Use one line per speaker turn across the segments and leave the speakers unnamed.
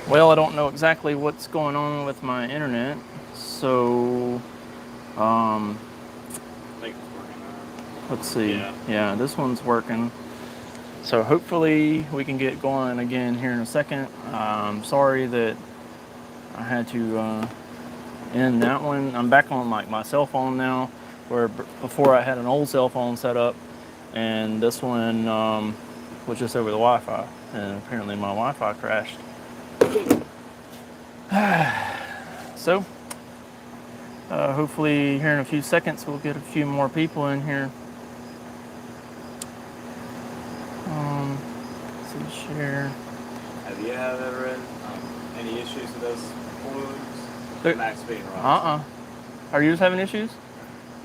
Well, I don't know exactly what's going on with my internet, so um,
I think it's working
let's see.
Yeah.
Yeah, this one's working. So hopefully we can get going again here in a second. Sorry that I had to end that one. I'm back on like my cell phone now, where before I had an old cell phone set up, and this one was just over the Wi-Fi, and apparently my Wi-Fi crashed. So hopefully here in a few seconds we'll get a few more people in here. Let's see, share.
Have you ever had any issues with those balloons?
There,
Max being runs.
uh-uh. Are you just having issues?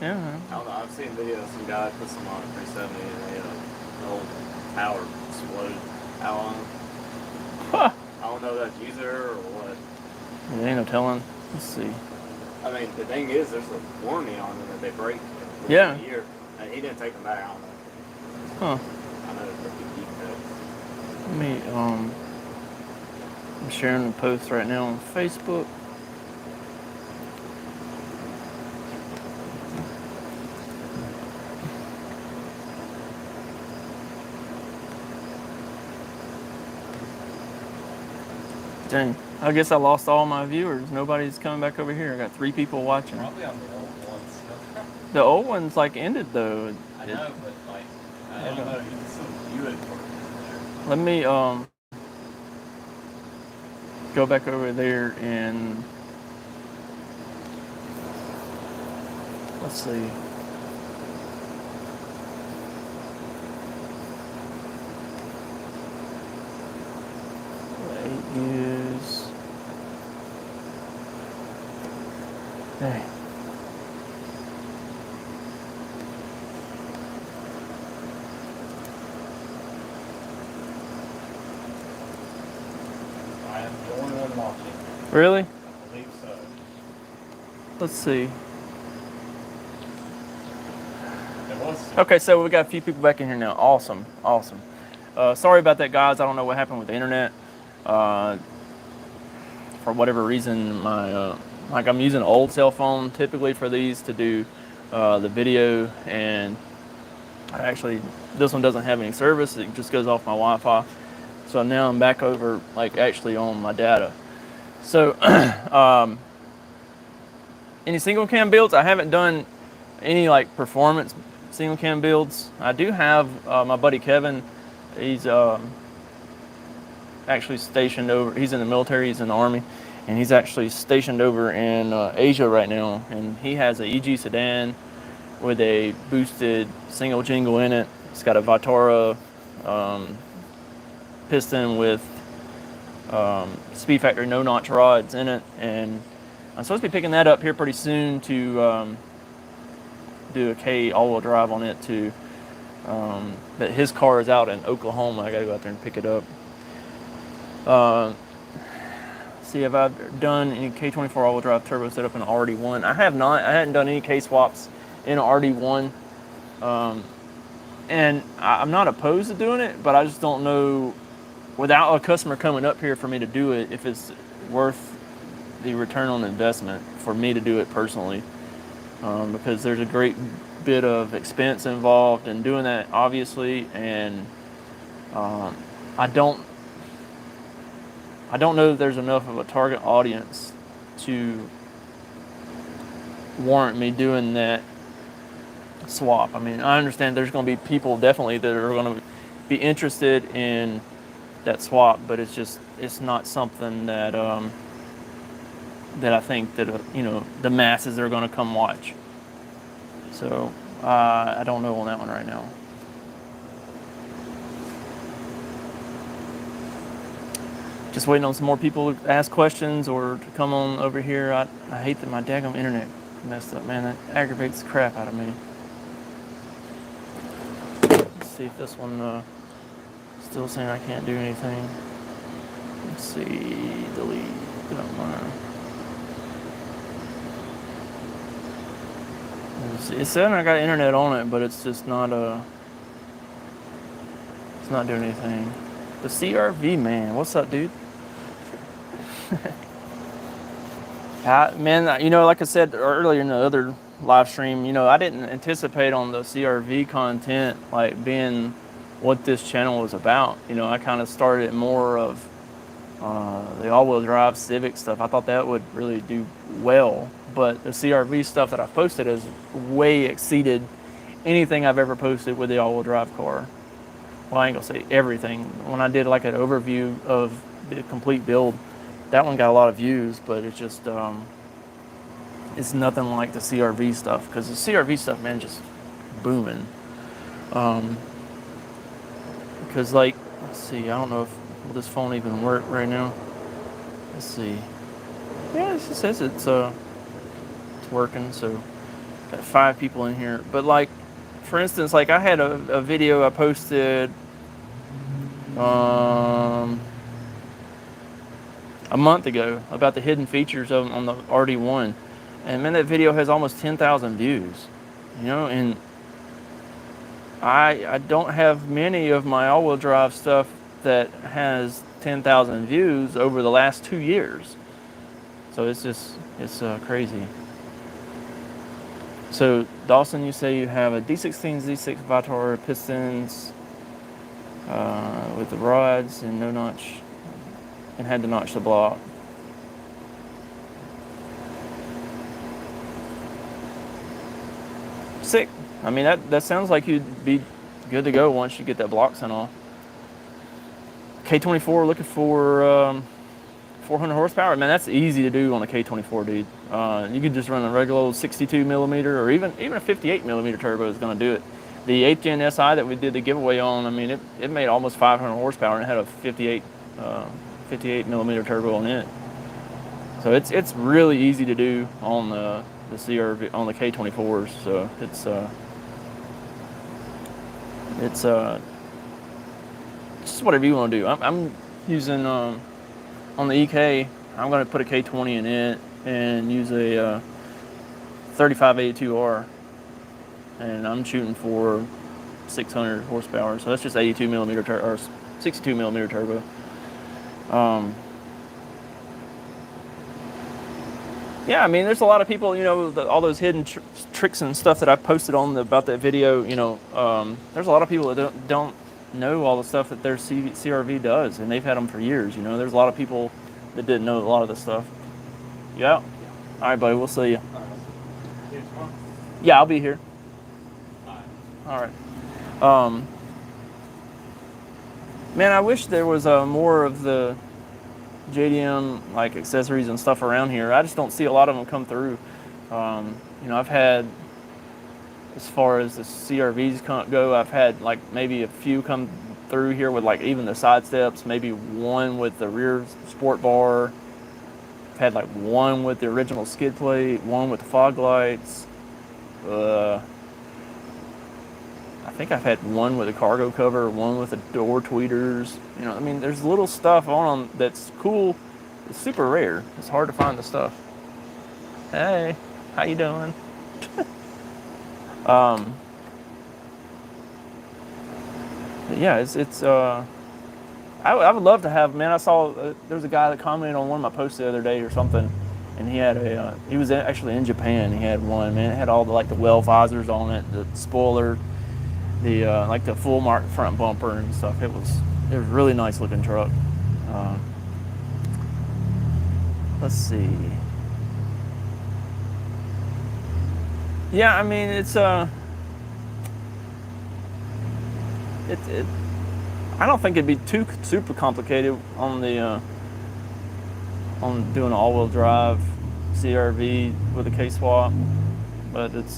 Yeah.
I don't know. I've seen videos. Some guy put some on a 370 and they the whole tower exploded out on him.
Huh.
I don't know if that's user or what.
There ain't no telling. Let's see.
I mean, the thing is, there's a warranty on them that they break within
Yeah.
a year. And he didn't take them back. I don't know.
Huh.
I know there's a big defect.
Let me I'm sharing the post right now on Facebook. Dang. I guess I lost all my viewers. Nobody's coming back over here. I got 3 people watching.
Probably on the old ones.
The old one's like ended though.
I know, but like, I don't know. You can still view it for there.
Let me go back over there and let's see. Use. Dang.
I am the only one watching.
Really?
I believe so.
Let's see.
There was.
Okay, so we got a few people back in here now. Awesome, awesome. Sorry about that, guys. I don't know what happened with the internet. For whatever reason, my like I'm using an old cell phone typically for these to do the video, and actually this one doesn't have any service. It just goes off my Wi-Fi. So now I'm back over like actually on my data. So any single cam builds? I haven't done any like performance single cam builds. I do have my buddy Kevin. He's actually stationed over. He's in the military. He's in the army, and he's actually stationed over in Asia right now. And he has a EG sedan with a boosted single jingle in it. It's got a Vitara piston with Speed Factory no notch rods in it, and I'm supposed to be picking that up here pretty soon to do a K all-wheel drive on it too. But his car is out in Oklahoma. I gotta go out there and pick it up. See, have I done any K24 all-wheel drive turbo setup in RD1? I have not. I hadn't done any K swaps in RD1, and I'm not opposed to doing it, but I just don't know without a customer coming up here for me to do it if it's worth the return on investment for me to do it personally, because there's a great bit of expense involved in doing that, obviously, and I don't know that there's enough of a target audience to warrant me doing that swap. I mean, I understand there's going to be people definitely that are going to be interested in that swap, but it's not something that that I think that the masses are going to come watch. So I don't know on that one right now. Just waiting on some more people to ask questions or to come on over here. I hate that my daggum internet messed up, man. That aggravates the crap out of me. Let's see if this one still saying I can't do anything. Let's see, delete. Don't mind. It's saying I got internet on it, but it's just not it's not doing anything. The CRV man, what's up, dude? Man, you know, like I said earlier in the other live stream, you know, I didn't anticipate on the CRV content like being what this channel was about. You know, I kind of started more of the all-wheel drive Civic stuff. I thought that would really do well, but the CRV stuff that I posted has way exceeded anything I've ever posted with the all-wheel drive car. Well, I ain't gonna say everything. When I did like an overview of the complete build, that one got a lot of views, but it's just it's nothing like the CRV stuff, because the CRV stuff, man, just booming. Because like, let's see, I don't know if will this phone even work right now. Let's see. Yeah, it says it's working. So got 5 people in here. But like, for instance, like I had a video I posted a month ago about the hidden features on the RD1, and man, that video has almost 10,000 views. You know, and I don't have many of my all-wheel drive stuff that has 10,000 views over the last 2 years. So it's crazy. So Dawson, you say you have a D16 Z6 Vitor pistons with the rods and no notch, and had to notch the block. Sick. I mean, that sounds like you'd be good to go once you get that block sent off. K24 looking for 400 horsepower. Man, that's easy to do on a K24, dude. You could just run a regular old 62 millimeter, or even a 58 millimeter turbo is going to do it. The 8th gen SI that we did the giveaway on, I mean, it made almost 500 horsepower and it had a 58 millimeter turbo on it. So it's really easy to do on the CRV, on the K24s. So it's just whatever you want to do. I'm using on the EK. I'm going to put a K20 in it and use a 3582R, and I'm shooting for 600 horsepower. So that's just 82 millimeter or 62 millimeter turbo. Yeah, I mean, there's a lot of people, you know, all those hidden tricks and stuff that I posted on about that video. You know, there's a lot of people that don't know all the stuff that their CRV does, and they've had them for years. You know, there's a lot of people that didn't know a lot of this stuff. Yeah. All right, buddy. We'll see you. Yeah, I'll be here. All right. Man, I wish there was more of the JDM like accessories and stuff around here. I just don't see a lot of them come through. You know, I've had, as far as the CRVs go, I've had like maybe a few come through here with like even the side steps, maybe one with the rear sport bar. I've had like one with the original skid plate, one with the fog lights. I think I've had one with a cargo cover, one with the door tweeters. You know, I mean, there's little stuff on them that's cool. It's super rare. It's hard to find the stuff. Hey, how you doing? Yeah, I would love to have, man, I saw, there was a guy that commented on one of my posts the other day or something, and he had he was actually in Japan. He had one, man, it had all the, like the well visors on it, the spoiler, the, like the full mark front bumper and stuff. It was a really nice looking truck. Let's see. Yeah, I mean, it's I don't think it'd be too super complicated on the on doing an all-wheel drive CRV with a K-swap, but it's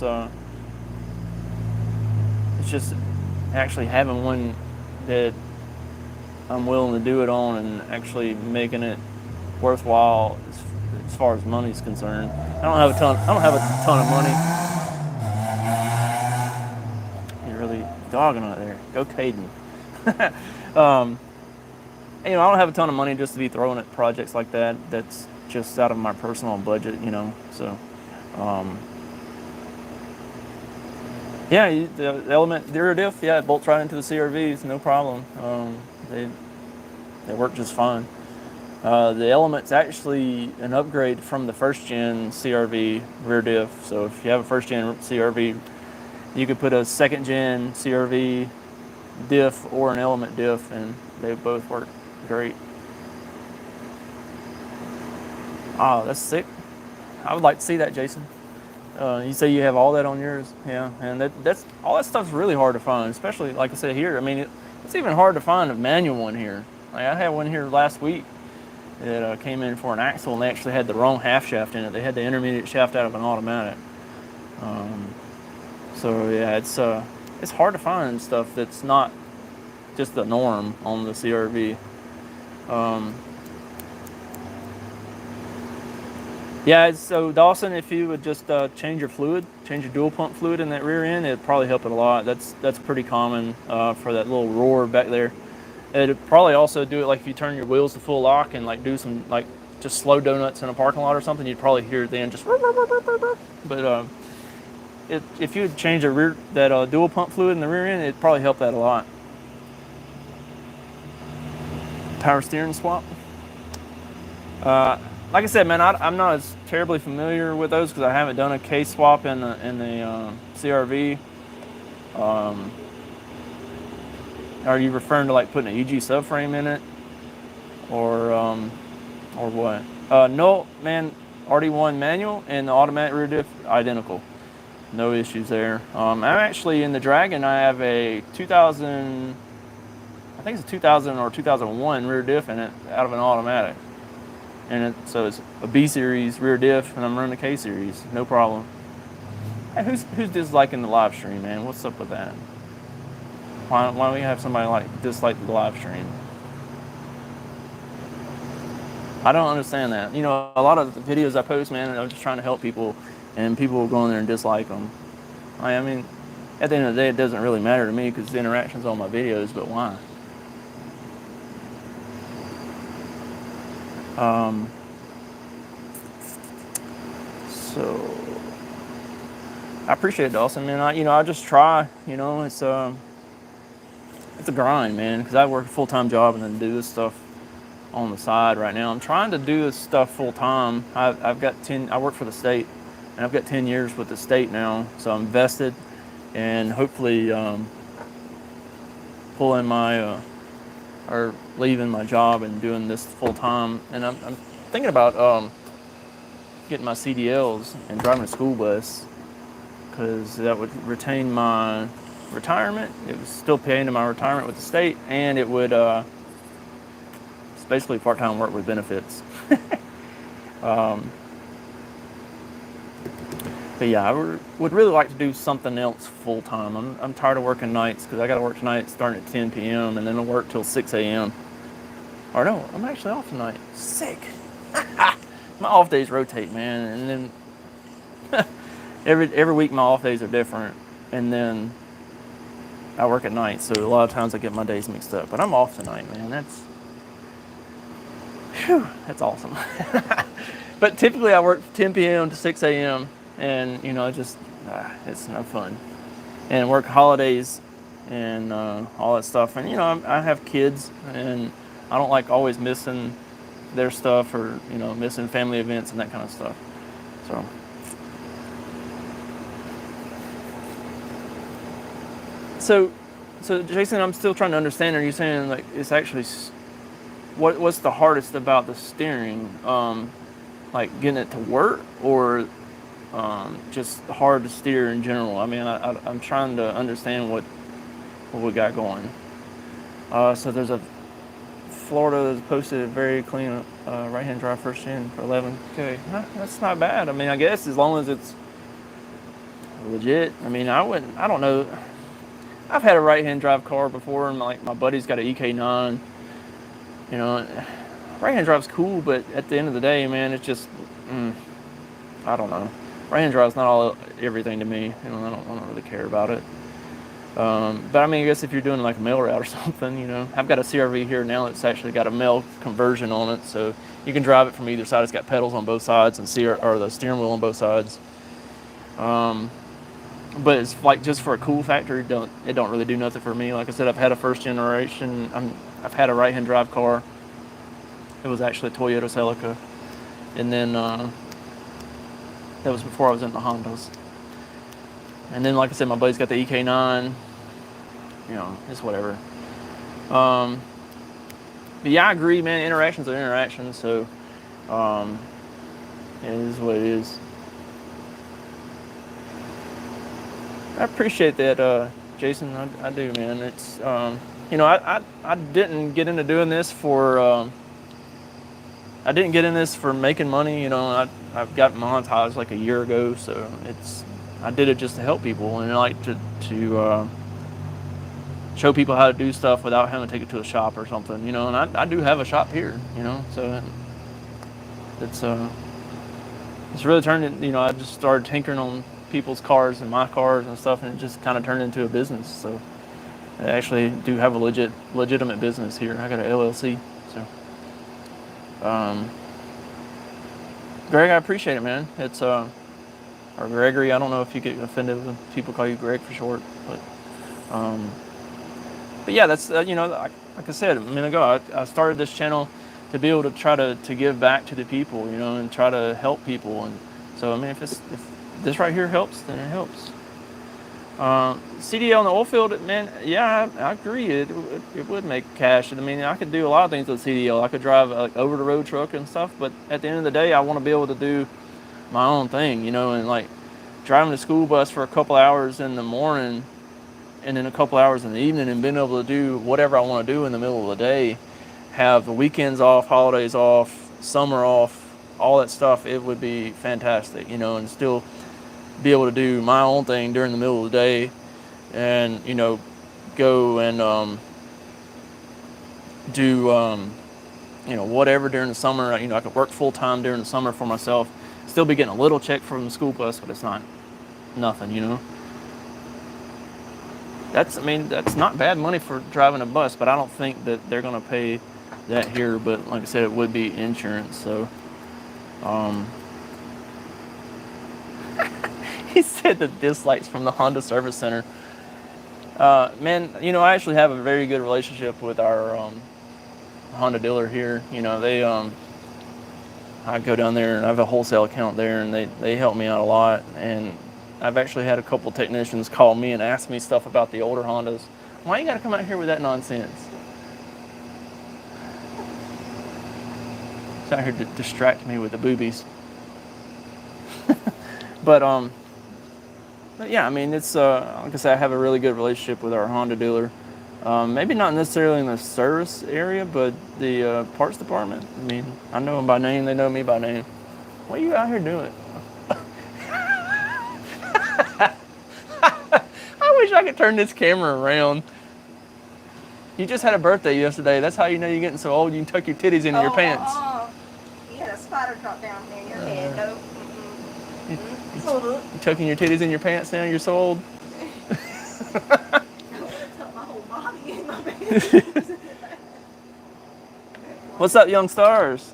just actually having one that I'm willing to do it on and actually making it worthwhile as far as money's concerned. I don't have a ton of money. You're really dogging out there. Go Caden. You know, I don't have a ton of money just to be throwing at projects like that. That's just out of my personal budget, you know. So, yeah, the element, the rear diff, yeah, it bolts right into the CRVs, no problem. They work just fine. The Element's actually an upgrade from the first gen CRV rear diff. So if you have a first gen CRV, you could put a second gen CRV diff or an Element diff, and they both work great. Oh, that's sick. I would like to see that, Jason. You say you have all that on yours, yeah, and that's all that stuff's really hard to find, especially like I said here. I mean, it's even hard to find a manual one here. Like I had one here last week that came in for an axle, and they actually had the wrong half shaft in it. They had the intermediate shaft out of an automatic. So yeah, it's hard to find stuff that's not just the norm on the CRV. Yeah, so Dawson, if you would just change your dual pump fluid in that rear end, it'd probably help it a lot. That's pretty common for that little roar back there. It'd probably also do it like if you turn your wheels to full lock and like do some like just slow donuts in a parking lot or something, you'd probably hear it then just. But if you would change that dual pump fluid in the rear end, it'd probably help that a lot. Power steering swap. Like I said, man, I'm not as terribly familiar with those because I haven't done a case swap in the CRV. Are you referring to like putting an EG subframe in it, or what? No, man. RD1 manual and the automatic rear diff identical, no issues there. I'm actually in the Dragon. I have a 2000, I think it's a 2000 or 2001 rear diff in it out of an automatic. And so it's a B series rear diff, and I'm running a K series, no problem. Hey, who's disliking the live stream, man? What's up with that? Why don't we have somebody like dislike the live stream? I don't understand that. You know, a lot of the videos I post, man, I'm just trying to help people, and people will go in there and dislike them. I mean, at the end of the day, it doesn't really matter to me because the interaction's on my videos, but why? So I appreciate it, Dawson, man. I just try, it's a grind, man, because I work a full-time job and then do this stuff on the side right now. I'm trying to do this stuff full-time. I work for the state, and I've got 10 years with the state now, so I'm vested, and hopefully pulling or leaving my job and doing this full-time. And I'm thinking about getting my CDLs and driving a school bus, because that would retain my retirement. It would still pay into my retirement with the state, and it would it's basically part-time work with benefits. But yeah, I would really like to do something else full-time. I'm tired of working nights because I got to work tonight starting at 10 p.m. and then I'll work till 6 a.m. Or no, I'm actually off tonight. Sick. My off days rotate, man, and then every week my off days are different, and then I work at night, so a lot of times I get my days mixed up. But I'm off tonight, man. That's awesome. But typically I work 10 p.m. to 6 a.m. and it's no fun. And work holidays and all that stuff. And I have kids, and I don't like always missing their stuff or missing family events and that kind of stuff. So Jason, I'm still trying to understand. Are you saying like it's actually what's the hardest about the steering? Like getting it to work, or just hard to steer in general? I mean, I'm trying to understand what we got going. So there's a Florida that's posted a very clean right-hand drive first gen for 11K. That's not bad. I mean, I guess as long as it's legit. I mean, I don't know. I've had a right-hand drive car before, and my buddy's got an EK9. Right-hand drive's cool, but at the end of the day, man, it's just, I don't know. Right-hand drive's not everything to me. I don't really care about it. But I mean, I guess if you're doing like a mail route or something, I've got a CRV here now that's actually got a mail conversion on it, so you can drive it from either side. It's got pedals on both sides and the steering wheel on both sides. But it's like just for a cool factor, it don't really do nothing for me. Like I said, I've had a first generation. I've had a right-hand drive car It was actually a Toyota Celica. And then that was before I was in the Hondas. And then, like I said, my buddy's got the EK9. You know, it's whatever. But yeah, I agree, man. Interactions are interactions, so it is what it is. I appreciate that, Jason. I do, man. It's you know, I didn't get into doing this for I didn't get in this for making money. You know, I've got monetized like a year ago, so I did it just to help people and I like to show people how to do stuff without having to take it to a shop or something. You know, and I do have a shop here. You know, so it's really turned in. You know, I just started tinkering on people's cars and my cars and stuff, and it just kind of turned into a business. So I actually do have a legitimate business here. I got an LLC. So, Greg, I appreciate it, man. It's or Gregory. I don't know if you get offended when people call you Greg for short, but yeah, that's you know, like I said a minute ago, I started this channel to be able to try to give back to the people, you know, and try to help people. And so, I mean, if this right here helps, then it helps. CDL in the oil field, man, yeah, I agree. It would make cash. I mean, I could do a lot of things with CDL. I could drive like over the road truck and stuff, but at the end of the day, I want to be able to do my own thing, you know, and like driving the school bus for a couple hours in the morning and then a couple hours in the evening and being able to do whatever I want to do in the middle of the day, have the weekends off, holidays off, summer off, all that stuff, it would be fantastic, you know, and still be able to do my own thing during the middle of the day and, you know, go and do, you know, whatever during the summer. You know, I could work full time during the summer for myself, still be getting a little check from the school bus, but it's not nothing, you know. I mean, that's not bad money for driving a bus, but I don't think that they're going to pay that here. But like I said, it would be insurance. So, he said the dislikes from the Honda Service Center. Man, you know, I actually have a very good relationship with our Honda dealer here. You know, they I go down there and I have a wholesale account there, and they help me out a lot. And I've actually had a couple technicians call me and ask me stuff about the older Hondas. Why you got to come out here with that nonsense? He's out here to distract me with the boobies. But yeah, I mean, it's like I said, I have a really good relationship with our Honda dealer. Maybe not necessarily in the service area, but the parts department. I mean, I know them by name; they know me by name. What are you out here doing? I wish I could turn this camera around. You just had a birthday yesterday. That's how you know you're getting so old. You can tuck your titties into your pants.
You had a spider drop down there in your head. No.
You tucking your titties in your pants now? You're so old.
I tuck my whole body in my pants.
What's up, young stars?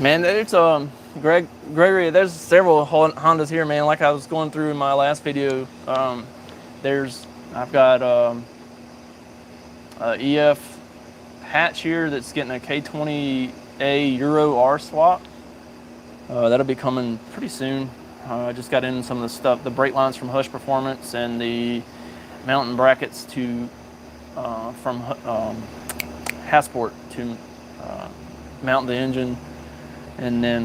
Man, it's Gregory. There's several Hondas here, man. Like I was going through in my last video. I've got EF hatch here that's getting a K20A Euro R swap. That'll be coming pretty soon. I just got in some of the stuff, the brake lines from Hush Performance and the mounting brackets from Hasport to mount the engine. And then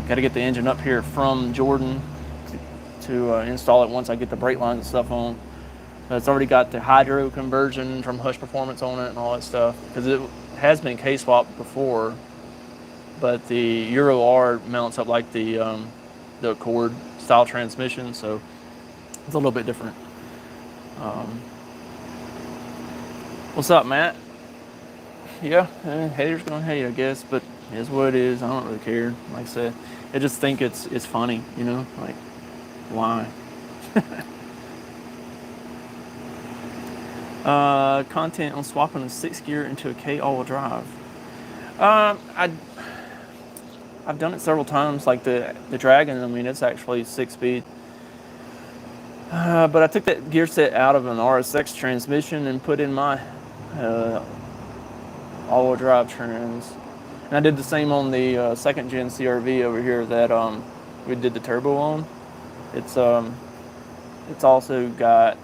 got to get the engine up here from Jordan to install it once I get the brake lines and stuff on. It's already got the hydro conversion from Hush Performance on it and all that stuff, because it has been K-swapped before, but the Euro R mounts up like the Accord style transmission, so it's a little bit different. What's up, Matt? Yeah, haters gonna hate, I guess, but it is what it is. I don't really care. Like I said, I just think it's funny, you know, like why? Content on swapping a 6 gear into a K all-wheel drive. I've done it several times, like the Dragon. I mean, it's actually 6-speed. But I took that gear set out of an RSX transmission and put in my all-wheel drive trans. And I did the same on the second gen CRV over here that we did the turbo on. It's also got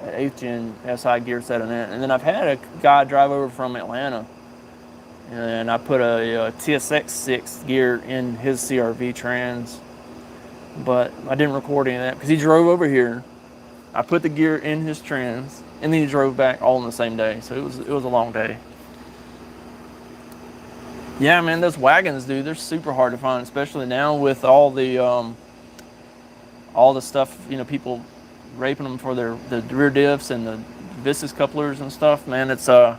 an 8th gen SI gear set in it. And then I've had a guy drive over from Atlanta, and I put a TSX 6 gear in his CRV trans, but I didn't record any of that because he drove over here. I put the gear in his trans, and then he drove back all in the same day. So it was a long day. Yeah, man, those wagons, dude, they're super hard to find, especially now with all the stuff, you know, people raping them for the rear diffs and the viscous couplers and stuff. Man, it's hard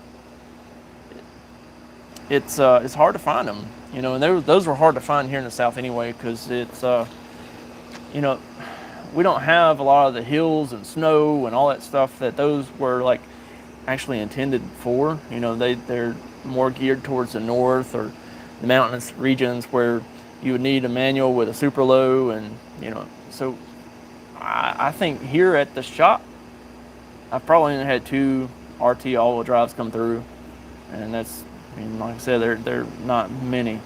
to find them, you know, and those were hard to find here in the South anyway, because it's you know, we don't have a lot of the hills and snow and all that stuff that those were like actually intended for. You know, they're more geared towards the north or the mountainous regions where you would need a manual with a super low, and you know, so I think here at the shop I've probably only had 2 RT all-wheel drives come through, and that's, I mean, like I said, they're not many.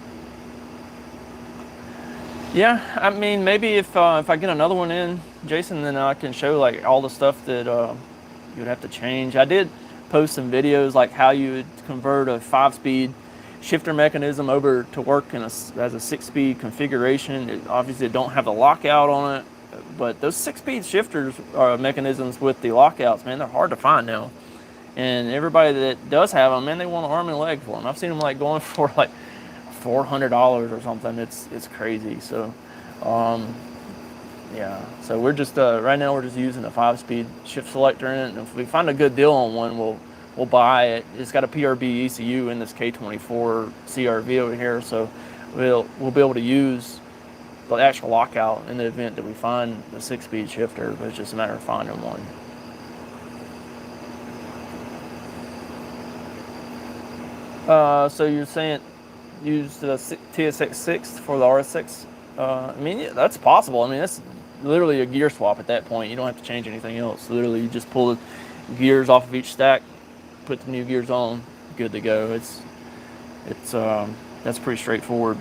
Yeah, I mean, maybe if I get another one in, Jason, then I can show like all the stuff that you would have to change. I did post some videos like how you would convert a 5-speed shifter mechanism over to work as a 6-speed configuration. Obviously, it don't have the lockout on it, but those 6-speed shifters mechanisms with the lockouts, man, they're hard to find now. And everybody that does have them, man, they want an arm and a leg for them. I've seen them like going for like $400 or something. It's crazy. So yeah, so we're just right now we're just using a 5-speed shift selector in it, and if we find a good deal on one, we'll buy it. It's got a PRB ECU in this K24 CRV over here, so we'll be able to use the actual lockout in the event that we find the 6-speed shifter, but it's just a matter of finding one. So you're saying use the TSX 6 for the RS6? I mean, yeah, that's possible. I mean, that's literally a gear swap at that point. You don't have to change anything else. Literally, you just pull the gears off of each stack, put the new gears on, good to go. It's that's pretty straightforward.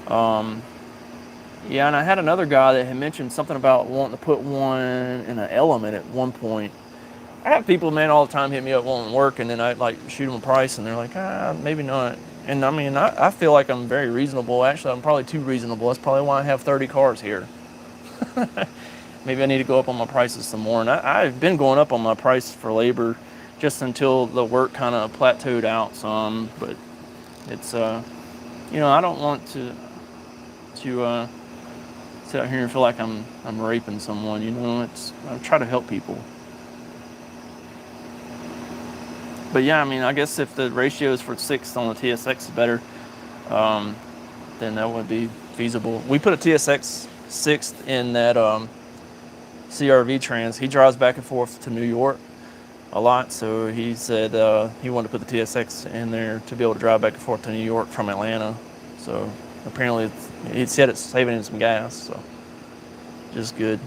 Yeah, and I had another guy that had mentioned something about wanting to put one in an Element at one point. I have people, man, all the time hit me up wanting work, and then I like shoot them a price, and they're like, maybe not. And I mean, I feel like I'm very reasonable. Actually, I'm probably too reasonable. That's probably why I have 30 cars here. Maybe I need to go up on my prices some more. And I've been going up on my price for labor just until the work kind of plateaued out some. But it's, you know, I don't want to sit out here and feel like I'm raping someone. You know, I try to help people. But yeah, I mean, I guess if the ratios for 6 on the TSX is better, then that would be feasible. We put a TSX 6 in that CRV trans. He drives back and forth to New York a lot, so he said he wanted to put the TSX in there to be able to drive back and forth to New York from Atlanta. So apparently he said it's saving him some gas, so just good.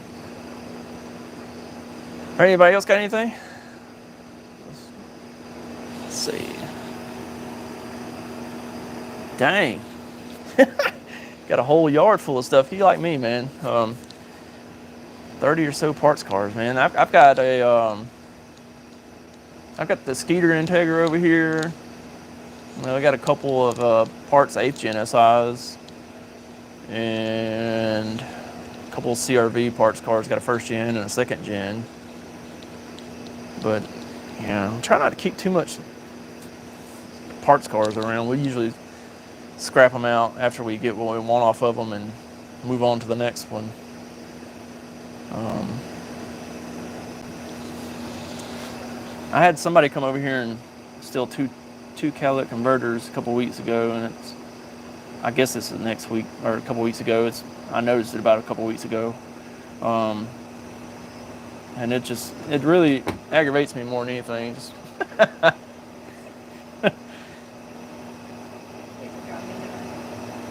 All right, anybody else got anything? Let's see. Dang. Got a whole yard full of stuff. You like me, man. 30 or so parts cars, man. I've got the Skeeter Integra over here. I got a couple of parts 8th gen SIs and a couple of CRV parts cars. Got a 1st gen and a 2nd gen. But yeah, I'm trying not to keep too much parts cars around. We usually scrap them out after we get what we want off of them and move on to the next one. I had somebody come over here and steal two catalytic converters a couple weeks ago, and I guess it's the next week or a couple weeks ago. I noticed it about a couple weeks ago, and it really aggravates me more than anything.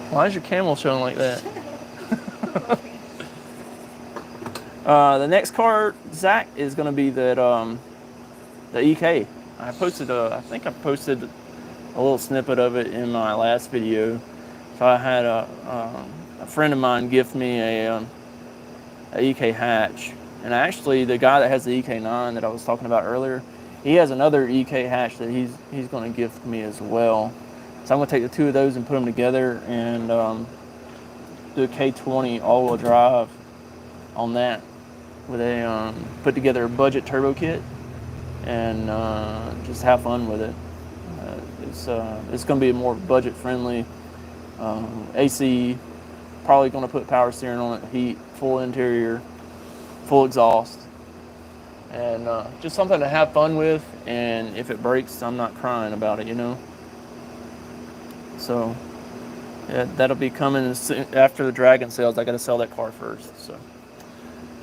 Why is your camel showing like that? The next car, Zach, is going to be the EK. I think I posted little snippet of it in my last video. So I had a friend of mine gift me a EK hatch, and actually the guy that has the EK9 that I was talking about earlier, he has another EK hatch that he's going to gift me as well. So I'm going to take the two of those and put them together and do a K20 all-wheel drive on that with a put together a budget turbo kit and just have fun with it. It's going to be more budget friendly. AC, probably going to put power steering on it, heat, full interior, full exhaust, and just something to have fun with. And if it breaks, I'm not crying about it, you know. So yeah, that'll be coming after the Dragon sales. I got to sell that car first, so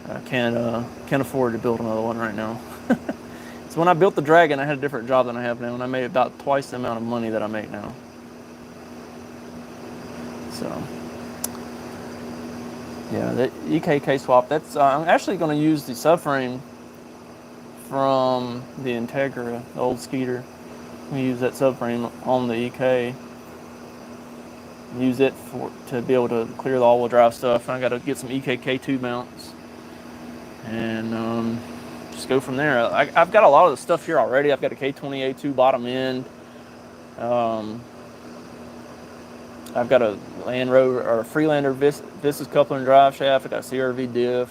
I can't afford to build another one right now. So when I built the Dragon, I had a different job than I have now, and I made about twice the amount of money that I make now. So yeah, the EKK swap. That's I'm actually going to use the subframe from the Integra, the old Skeeter. I'm going to use that subframe on the EK. Use it to be able to clear the all-wheel drive stuff. I got to get some EKK2 mounts and just go from there. I've got a lot of the stuff here already. I've got a K20A2 bottom end. I've got a Land Rover or a Freelander Vistas coupler and drive shaft. I got CRV diff,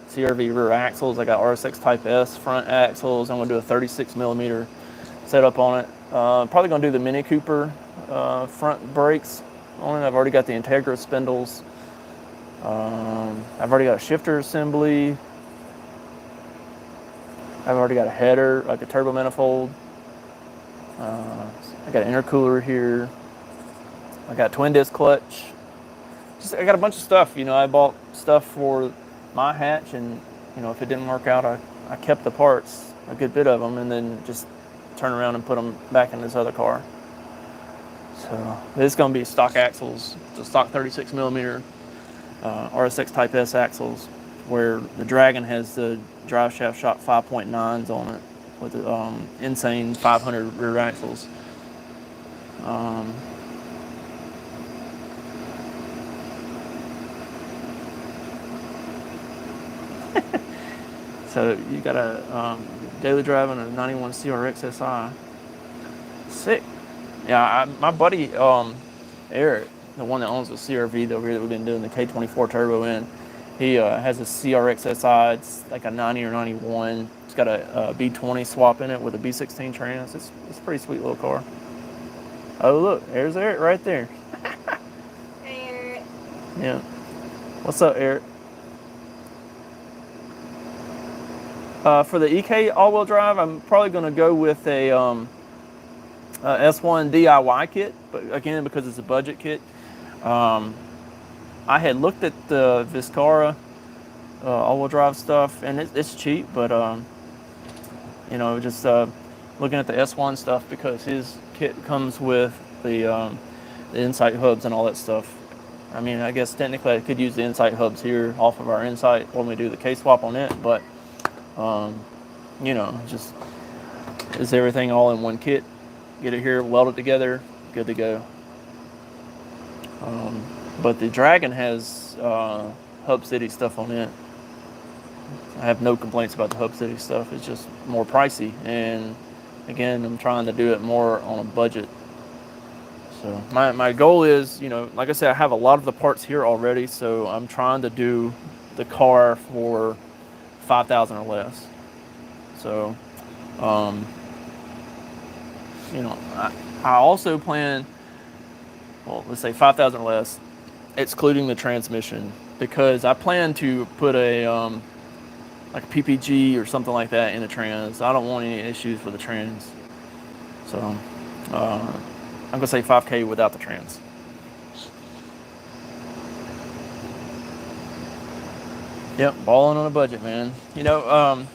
CRV rear axles. I got RSX Type S front axles. I'm going to do a 36 millimeter setup on it. Probably going to do the Mini Cooper front brakes on it. I've already got the Integra spindles. I've already got a shifter assembly. I've already got a header, like a turbo manifold. I got an intercooler here. I got a twin disc clutch. I got a bunch of stuff. You know, I bought stuff for my hatch, and you know, if it didn't work out, I kept the parts, a good bit of them, and then just turn around and put them back in this other car. So this is going to be stock axles, the stock 36 millimeter RSX Type S axles, where the Dragon has the drive shaft shot 5.9s on it with the insane 500 rear axles. So you got a daily driving a 91 CRX SI. Sick. Yeah, my buddy Eric, the one that owns the CRV over here that we've been doing the K24 turbo in, he has a CRX SI. It's like a 90 or 91. It's got a B20 swap in it with a B16 trans. It's a pretty sweet little car. Oh look, there's Eric right there.
Hey, Eric.
Yeah. What's up, Eric? For the EK all-wheel drive, I'm probably going to go with a S1 DIY kit, but again, because it's a budget kit. I had looked at the Viscara all-wheel drive stuff, and it's cheap, but you know, just looking at the S1 stuff because his kit comes with the Insight hubs and all that stuff. I mean, I guess technically I could use the Insight hubs here off of our Insight when we do the K-swap on it, but you know, just is everything all in one kit. Get it here, weld it together, good to go. But the Dragon has Hub City stuff on it. I have no complaints about the Hub City stuff. It's just more pricey, and again, I'm trying to do it more on a budget. So my goal is, you know, like I said, I have a lot of the parts here already, so I'm trying to do the car for $5,000 or less. So, you know, I also plan, well, let's say 5,000 or less, excluding the transmission, because I plan to put a like a PPG or something like that in the trans. I don't want any issues with the trans. So I'm gonna say 5K without the trans. Yep, balling on a budget, man. You know,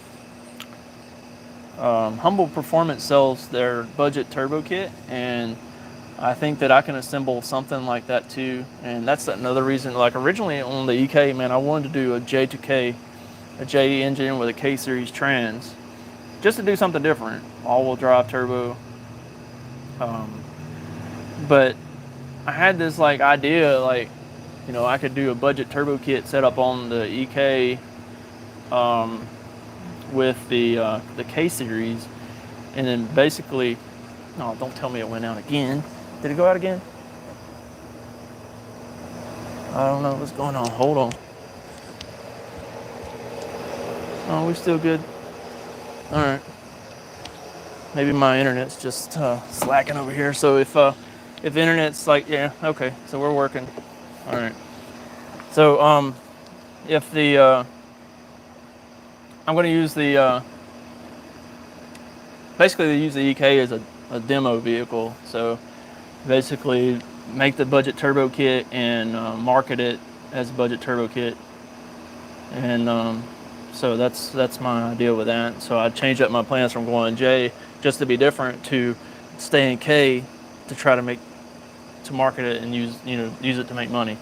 Humble Performance sells their budget turbo kit, and I think that I can assemble something like that too. And that's another reason, like originally on the EK, man, I wanted to do a J2K, a J engine with a K series trans, just to do something different, all-wheel drive turbo. But I had this like idea, like, you know, I could do a budget turbo kit set up on the EK with the K series, and then basically, no, don't tell me it went out again. Did it go out again? I don't know what's going on. Hold on. Oh, we're still good. All right. Maybe my internet's just slacking over here. So if internet's like, yeah, okay, so we're working. All right. So if the I'm going to use the basically they use the EK as a demo vehicle. So basically make the budget turbo kit and market it as a budget turbo kit, and so that's my idea with that. So I changed up my plans from going J just to be different to stay in K to try to market it and use it to make money.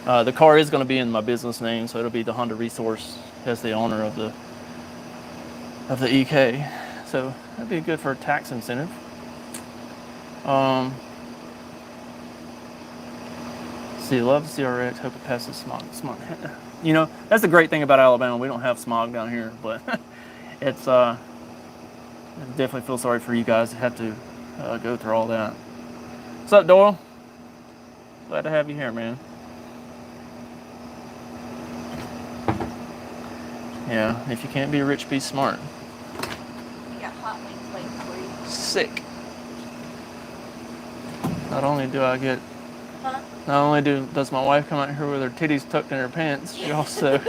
The car is going to be in my business name, so it'll be the Honda Resource as the owner of the EK. So that'd be good for a tax incentive. See, love the CRX. Hope it passes smog. You know, that's the great thing about Alabama. We don't have smog down here, but it's I definitely feel sorry for you guys to have to go through all that. What's up, Doyle? Glad to have you here, man. Yeah, if you can't be rich, be smart.
You got hot wings waiting for you.
Sick. Not only do I get,
Huh?
not only does my wife come out here with her titties tucked in her pants, she also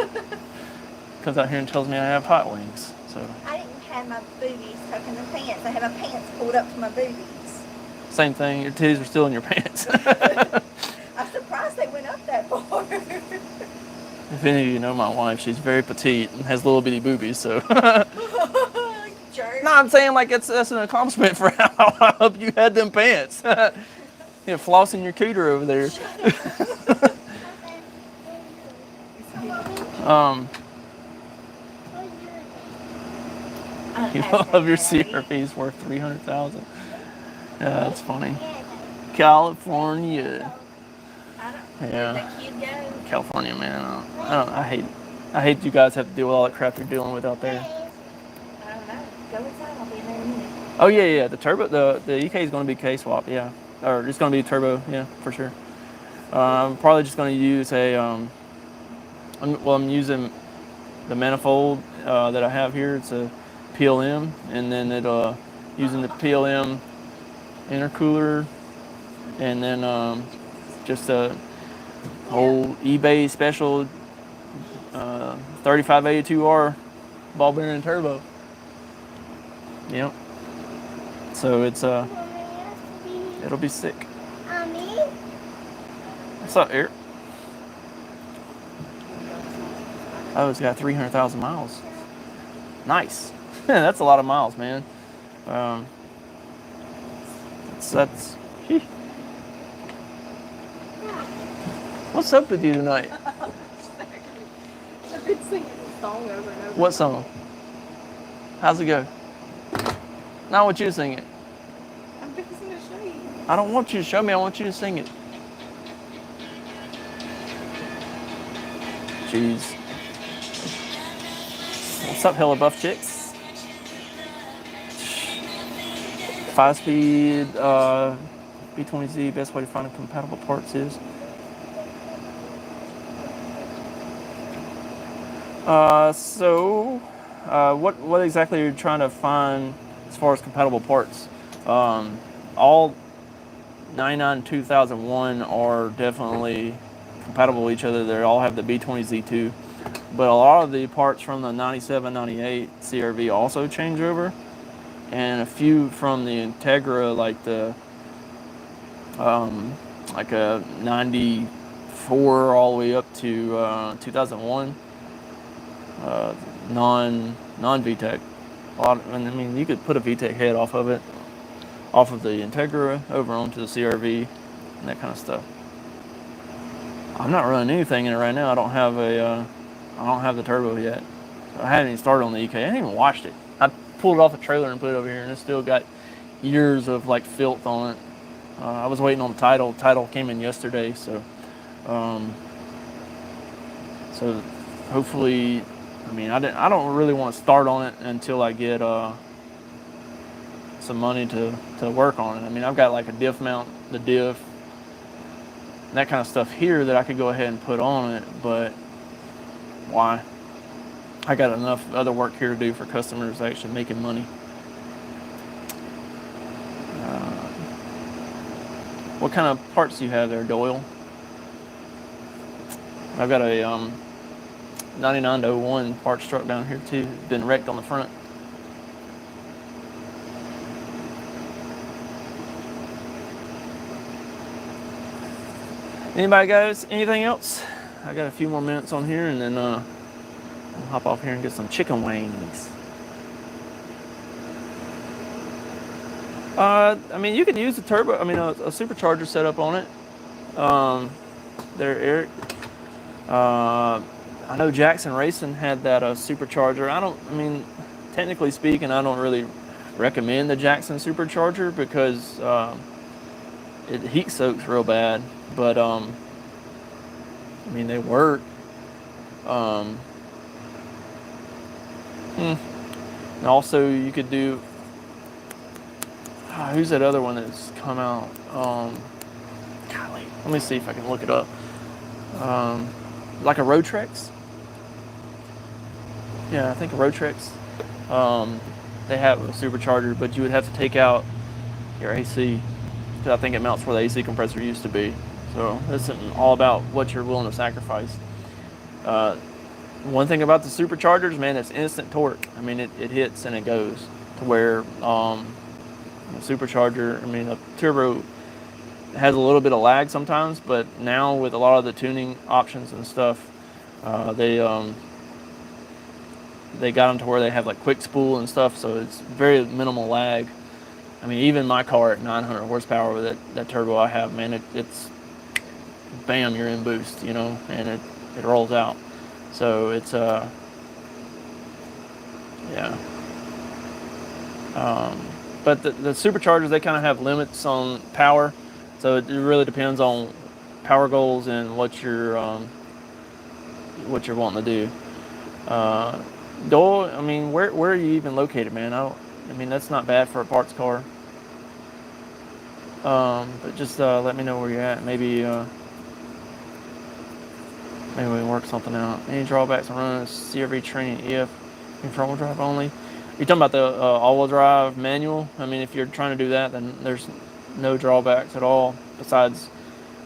comes out here and tells me I have hot wings. So
I didn't have my boobies tucked in the pants. I had my pants pulled up to my boobies.
same thing, your titties are still in your pants.
I'm surprised they went up that far.
If any of you know my wife, she's very petite and has little bitty boobies, so.
Jerk.
No, I'm saying like that's an accomplishment for how up you had them pants. You're flossing your cooter over there. You love your CRV's worth $300,000. Yeah, that's funny. California. Yeah. California, man. I hate you guys have to deal with all that crap you're dealing with out there.
I don't know. Go inside. I'll be in there in a minute.
Oh yeah, the turbo, the EK is going to be K swap, yeah, or it's going to be turbo, yeah, for sure. I'm probably just going to use I'm using the manifold that I have here. It's a PLM, and then using the PLM intercooler, and then just a whole eBay special 3582R ball bearing turbo. Yep. So it's it'll be sick. What's up, Eric? Oh, it's got 300,000 miles. Nice. That's a lot of miles, man. That's. What's up with you tonight?
I've been singing this song over and over.
What song? How's it go? Now I want you to sing it.
I'm fixing to show you.
I don't want you to show me. I want you to sing it. Jeez. What's up, hella buff chicks? 5-speed B20Z. Best way to find compatible parts is. What exactly are you trying to find as far as compatible parts? All 99 2001 are definitely compatible with each other. They all have the B20Z2, but a lot of the parts from the 97, 98 CRV also change over, and a few from the Integra, like the like a 94 all the way up to 2001. Non VTEC. I mean, you could put a VTEC head off of the Integra over onto the CRV and that kind of stuff. I'm not running anything in it right now. I don't have the turbo yet. So I haven't even started on the EK. I haven't even washed it. I pulled it off the trailer and put it over here, and it's still got years of like filth on it. I was waiting on the title. Title came in yesterday, so so hopefully, I mean, I don't really want to start on it until I get some money to work on it. I mean, I've got like a diff mount, the diff, that kind of stuff here that I could go ahead and put on it, but why? I got enough other work here to do for customers actually making money. What kind of parts do you have there, Doyle? I've got a 99 to 01 parts truck down here too. Been wrecked on the front. Anybody guys? Anything else? I got a few more minutes on here, and then I'll hop off here and get some chicken wings. I mean, you can use a turbo. I mean, a supercharger setup on it. There, Eric. I know Jackson Racing had that supercharger. I mean, technically speaking, I don't really recommend the Jackson supercharger because it heat soaks real bad. But I mean, they work. And also, you could do. Who's that other one that's come out? Golly, let me see if I can look it up. Like a Rotrex. Yeah, I think a Rotrex. They have a supercharger, but you would have to take out your AC. Because I think it mounts where the AC compressor used to be. So it's all about what you're willing to sacrifice. One thing about the superchargers, man, it's instant torque. I mean, it hits and it goes to where a supercharger, I mean, a turbo has a little bit of lag sometimes, but now with a lot of the tuning options and stuff, they got them to where they have like quick spool and stuff, so it's very minimal lag. I mean, even my car at 900 horsepower with that turbo I have, man, it's bam, you're in boost, you know, and it rolls out. So it's yeah. But the superchargers, they kind of have limits on power, so it really depends on power goals and what you're wanting to do. Dole, I mean, where are you even located, man? I mean, that's not bad for a parts car. But just let me know where you're at. Maybe we can work something out. Any drawbacks on running a CRV training if in front-wheel drive only? You're talking about the all-wheel drive manual? I mean, if you're trying to do that, then there's no drawbacks at all. Besides,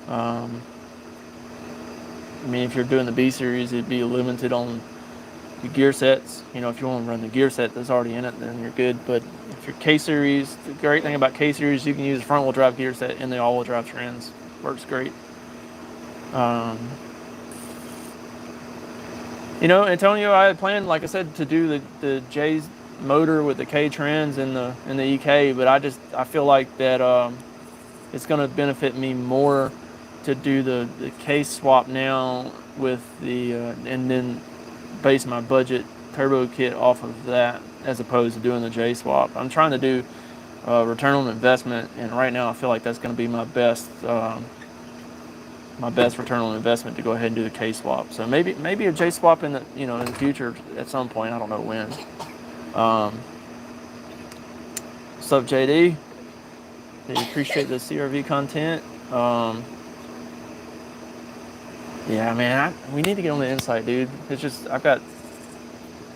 I mean, if you're doing the B series, it'd be limited on the gear sets. You know, if you want to run the gear set that's already in it, then you're good. But if you're K series, the great thing about K series, you can use a front-wheel drive gear set in the all-wheel drive trans. Works great. You know, Antonio, I had planned, like I said, to do the J's motor with the K trans in the EK, but I feel like that it's going to benefit me more to do the K swap now with the and then base my budget turbo kit off of that as opposed to doing the J swap. I'm trying to do return on investment, and right now I feel like that's going to be my best return on investment to go ahead and do the K swap. So maybe a J swap in the future at some point. I don't know when. What's up, JD? They appreciate the CRV content. Yeah, man, we need to get on the Insight, dude. It's just I've got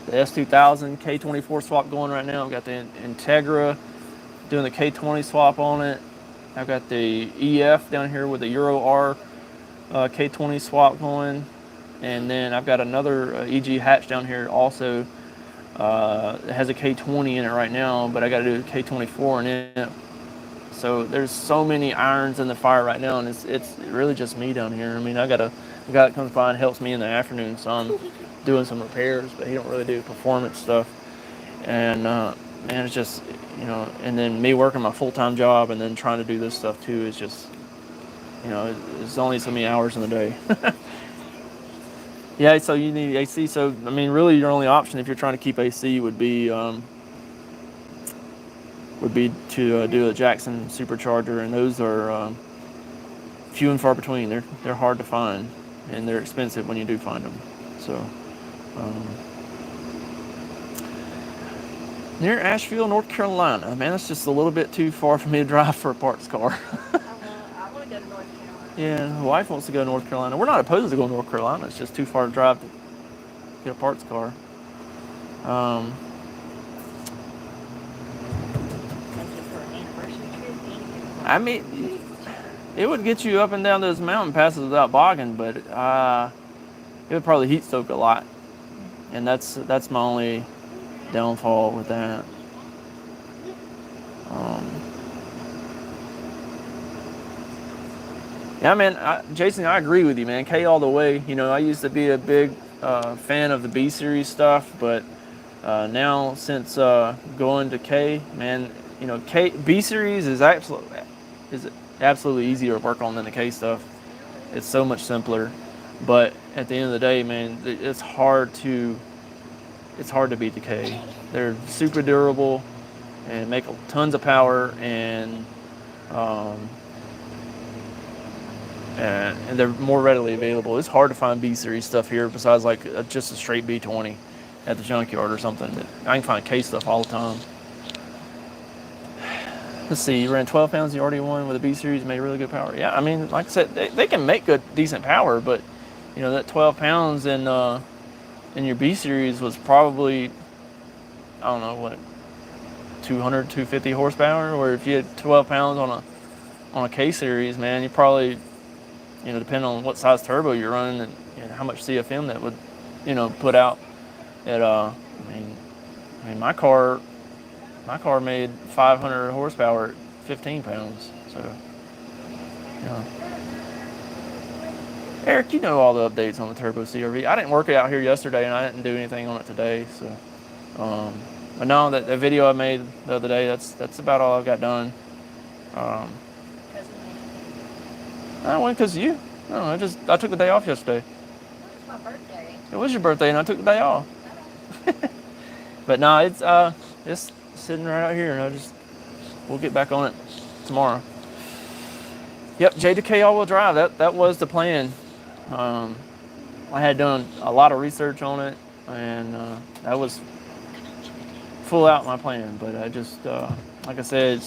the S2000 K24 swap going right now. I've got the Integra doing the K20 swap on it. I've got the EF down here with the Euro R K20 swap going, and then I've got another EG hatch down here also. It has a K20 in it right now, but I got to do a K24 in it. So there's so many irons in the fire right now, and it's really just me down here. I mean, I got a guy that comes by and helps me in the afternoon, so I'm doing some repairs, but he don't really do performance stuff. And man, it's just and then me working my full-time job and then trying to do this stuff too is just it's only so many hours in the day. Yeah, so you need AC. So I mean, really, your only option if you're trying to keep AC would be would be to do a Jackson supercharger, and those are few and far between. They're hard to find, and they're expensive when you do find them. So near Asheville, North Carolina. Man, that's just a little bit too far for me to drive for a parts car.
I want to go to North Carolina.
Yeah, my wife wants to go to North Carolina. We're not opposed to going to North Carolina. It's just too far to drive to get a parts car.
Thank you for an anniversary trip.
I mean, it would get you up and down those mountain passes without bogging, but it would probably heat soak a lot, and that's my only downfall with that. Yeah, man, Jason, I agree with you, man. K all the way. You know, I used to be a big fan of the B series stuff, but now since going to K, man, you know, B series is absolutely easier to work on than the K stuff. It's so much simpler, but at the end of the day, man, it's hard to beat the K. They're super durable and make tons of power, and they're more readily available. It's hard to find B series stuff here besides like just a straight B20 at the junkyard or something. I can find K stuff all the time. Let's see, you ran 12 pounds, you already won with a B series, made really good power. Yeah, I mean, like I said, they can make decent power, but you know, that 12 pounds in your B series was probably, I don't know, what, 200, 250 horsepower, or if you had 12 pounds on a K series, man, you probably, you know, depending on what size turbo you're running and how much CFM that would, you know, put out at, I mean, my car made 500 horsepower at 15 pounds, so, you know. Eric, you know all the updates on the turbo CRV. I didn't work it out here yesterday, and I didn't do anything on it today, so, but no, that video I made the other day, that's about all I've got done. I went because of you. No, I took the day off yesterday.
It's my birthday.
It was your birthday, and I took the day off. But no, it's sitting right out here, and we'll get back on it tomorrow. Yep, J2K all-wheel drive. That was the plan. I had done a lot of research on it, and that was full out my plan. But I just, like I said,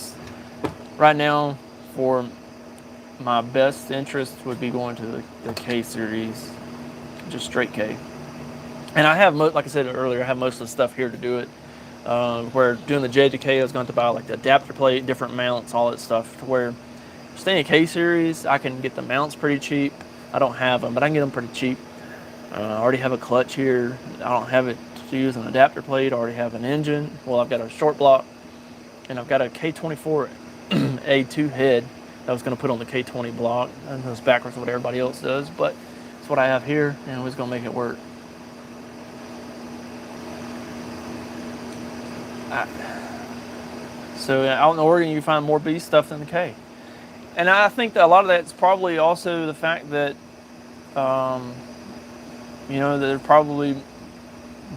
right now for my best interest would be going to the K series, just straight K. And I have, like I said earlier, I have most of the stuff here to do it. Where doing the J2K, I was going to buy like the adapter plate, different mounts, all that stuff. To where staying in K series, I can get the mounts pretty cheap. I don't have them, but I can get them pretty cheap. I already have a clutch here. I don't have it to use an adapter plate. I already have an engine. Well, I've got a short block, and I've got a K24 A2 head that I was going to put on the K20 block. And that's backwards to what everybody else does, but it's what I have here, and we're going to make it work. So out in Oregon, you find more B stuff than the K. And I think that a lot of that's probably also the fact that, you know, there's probably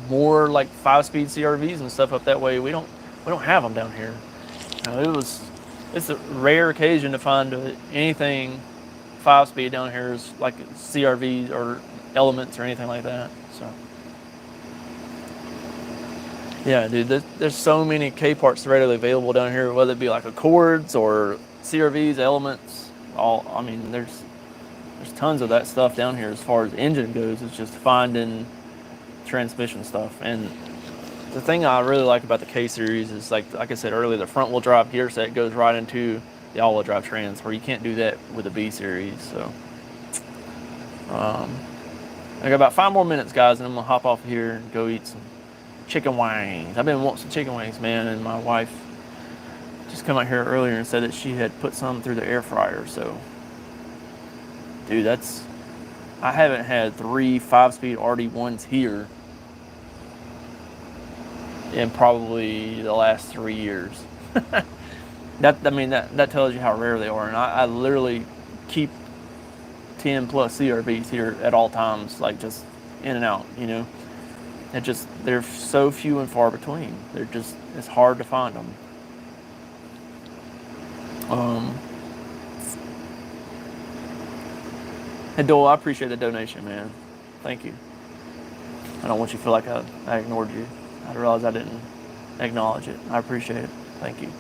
more like 5-speed CRVs and stuff up that way. We don't have them down here. It's a rare occasion to find anything 5-speed down here is like CRVs or elements or anything like that. So. Yeah, dude, there's so many K parts readily available down here, whether it be like Accords or CRVs, elements. I mean, there's tons of that stuff down here as far as engine goes. It's just finding transmission stuff. And the thing I really like about the K series is like I said earlier, the front wheel drive gear set goes right into the all wheel drive trans, where you can't do that with the B series. So, I got about 5 more minutes, guys, and I'm gonna hop off here and go eat some chicken wings. I've been wanting some chicken wings, man, and my wife just come out here earlier and said that she had put some through the air fryer. So, dude, I haven't had 3 5-speed RD1s here in probably the last 3 years. That tells you how rare they are, and I literally keep 10 plus CRVs here at all times, like just in and out, you know. They're so few and far between. It's hard to find them. Hey, Dole, I appreciate the donation, man. Thank you. I don't want you to feel like I ignored you. I realized I didn't acknowledge it. I appreciate it. Thank you.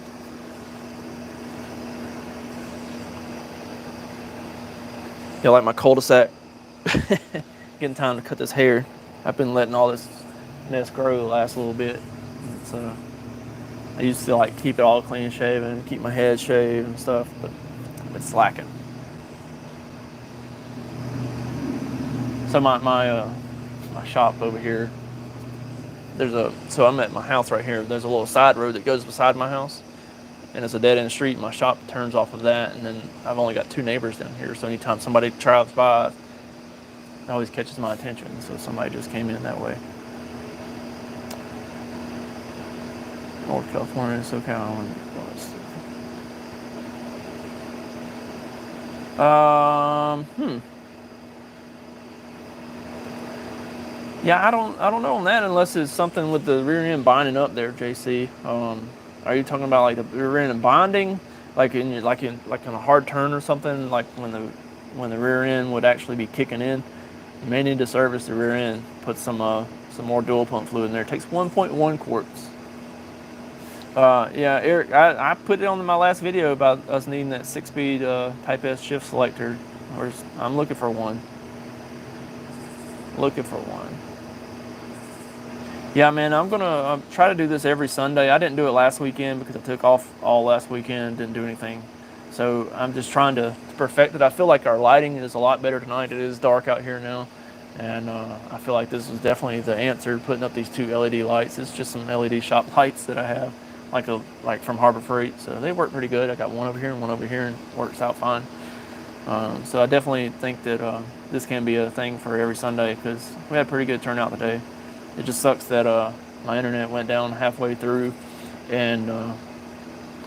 Yeah, like my cul-de-sac. Getting time to cut this hair. I've been letting all this mess grow the last little bit. So I used to like keep it all clean shaven, keep my head shaved and stuff, but it's slacking. So my shop over here, so I'm at my house right here. There's a little side road that goes beside my house, and it's a dead end street. My shop turns off of that, and then I've only got 2 neighbors down here. So anytime somebody drives by, it always catches my attention. So somebody just came in that way. North California, SoCal. Yeah, I don't know on that unless it's something with the rear end binding up there, JC. Are you talking about like the rear end binding, like in a hard turn or something, like when the rear end would actually be kicking in? You may need to service the rear end. Put some more dual pump fluid in there. It takes 1.1 quarts. Yeah, Eric, I put it on my last video about us needing that 6-speed Type S shift selector. I'm looking for one. Yeah, man, I'm gonna try to do this every Sunday. I didn't do it last weekend because I took off all last weekend, didn't do anything. So I'm just trying to perfect it. I feel like our lighting is a lot better tonight. It is dark out here now, and I feel like this is definitely the answer. Putting up these 2 LED lights. It's just some LED shop lights that I have, like from Harbor Freight. So they work pretty good. I got one over here and one over here, and it works out fine. So I definitely think that this can be a thing for every Sunday because we had pretty good turnout today. It just sucks that my internet went down halfway through, and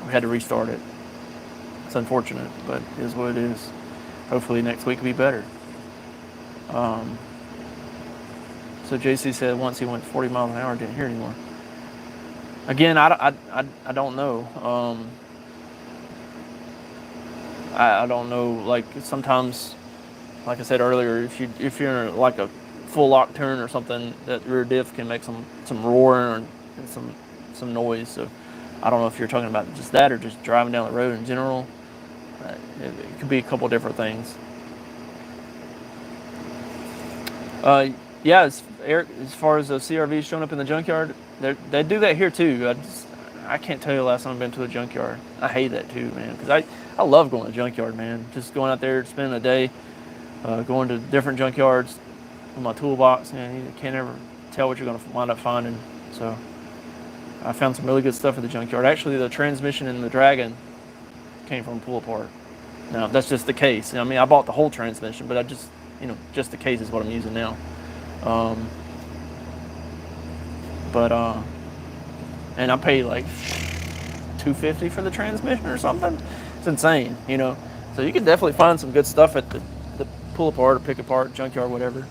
we had to restart it. It's unfortunate, but it is what it is. Hopefully next week will be better. So JC said once he went 40 miles an hour, didn't hear anymore. Again, I don't know. I don't know. Like sometimes, like I said earlier, if you're in like a full lock turn or something, that rear diff can make some roaring and some noise. So I don't know if you're talking about just that or just driving down the road in general. It could be a couple different things. Yeah, Eric, as far as the CRVs showing up in the junkyard, they do that here too. I can't tell you the last time I've been to a junkyard. I hate that too, man, because I love going to the junkyard, man. Just going out there, spending a day, going to different junkyards with my toolbox, and you can't ever tell what you're going to wind up finding. So I found some really good stuff at the junkyard. Actually, the transmission in the Dragon came from a pull apart. Now, that's just the case. I mean, I bought the whole transmission, but just the case is what I'm using now. And I paid like $250 for the transmission or something. It's insane, So you can definitely find some good stuff at the pull apart or pick apart, junkyard, whatever.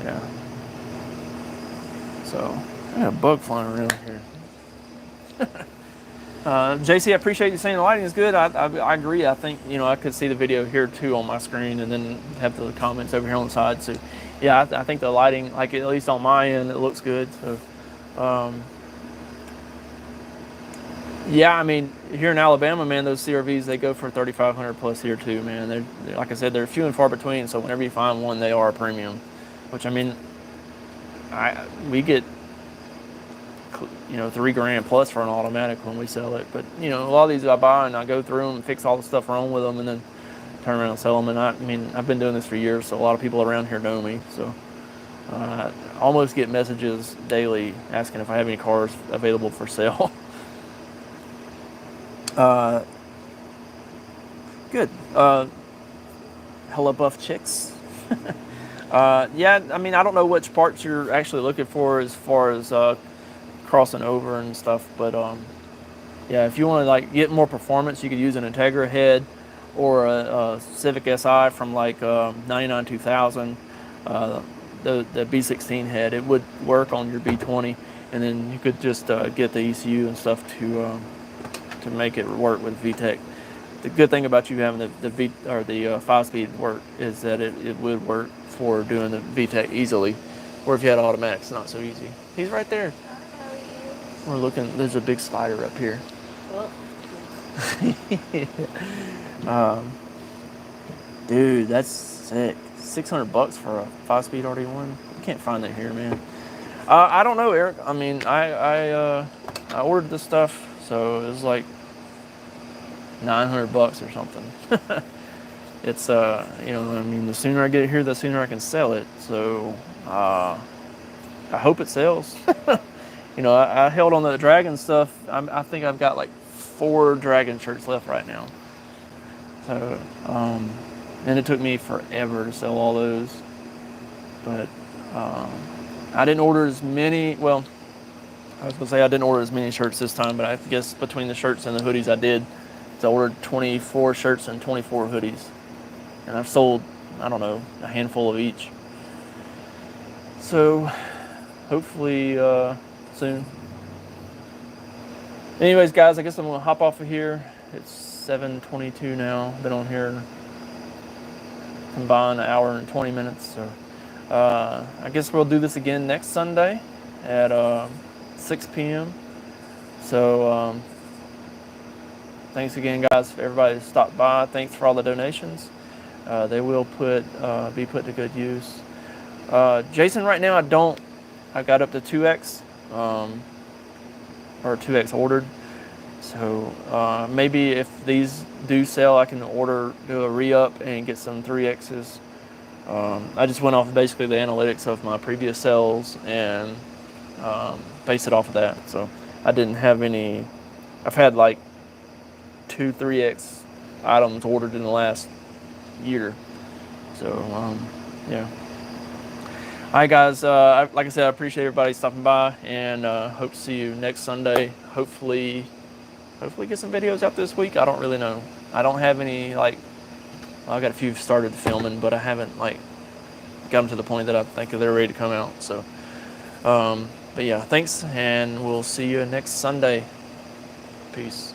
Yeah. So I got a bug flying around here. JC, I appreciate you saying the lighting is good. I agree. I think I could see the video here too on my screen, and then have the comments over here on the side. So yeah, I think the lighting, like at least on my end, it looks good. So yeah, I mean here in Alabama, man, those CRVs they go for $3,500 plus here too, man. They're like I said, they're few and far between. So whenever you find one, they are a premium. Which I mean, we get $3,000 plus for an automatic when we sell it. But a lot of these I buy and I go through them and fix all the stuff wrong with them and then turn around and sell them. And I mean I've been doing this for years, so a lot of people around here know me. So I almost get messages daily asking if I have any cars available for sale. Good. Hello, buff chicks. Yeah, I mean I don't know which parts you're actually looking for as far as crossing over and stuff, but yeah, if you want to like get more performance, you could use an Integra head or a Civic Si from like 99 2000, the B16 head. It would work on your B20, and then you could just get the ECU and stuff to to make it work with VTEC. The good thing about you having the 5-speed work is that it would work for doing the VTEC easily, or if you had automatic, it's not so easy. He's right there. We're looking. There's a big spider up here. Dude, that's sick. $600 for a 5-speed RD1. You can't find that here, man. I don't know, Eric. I mean, I ordered this stuff, so it was like $900 or something. It's you know, I mean, the sooner I get it here, the sooner I can sell it. So I hope it sells. You know, I held on to the dragon stuff. I think I've got like 4 dragon shirts left right now. So and it took me forever to sell all those, but I didn't order as many. Well, I was gonna say I didn't order as many shirts this time, but I guess between the shirts and the hoodies I did. So I ordered 24 shirts and 24 hoodies, and I've sold, I don't know, a handful of each. So hopefully soon. Anyways, guys, I guess I'm gonna hop off of here. It's 7:22 now. Been on here combined an hour and 20 minutes. So I guess we'll do this again next Sunday at 6 p.m. So thanks again, guys, for everybody that stopped by. Thanks for all the donations. They will be put to good use. Jason, right now I got up to 2x or 2x ordered. So maybe if these do sell, I can do a re-up and get some 3x's. I just went off basically the analytics of my previous sales and based it off of that. So I didn't have any. I've had like 2 3x items ordered in the last year. So yeah. All right, guys. Like I said, I appreciate everybody stopping by, and hope to see you next Sunday. Hopefully get some videos out this week. I don't really know. I don't have any I got a few started filming, but I haven't got them to the point that I think they're ready to come out. So, but yeah, thanks, and we'll see you next Sunday. Peace.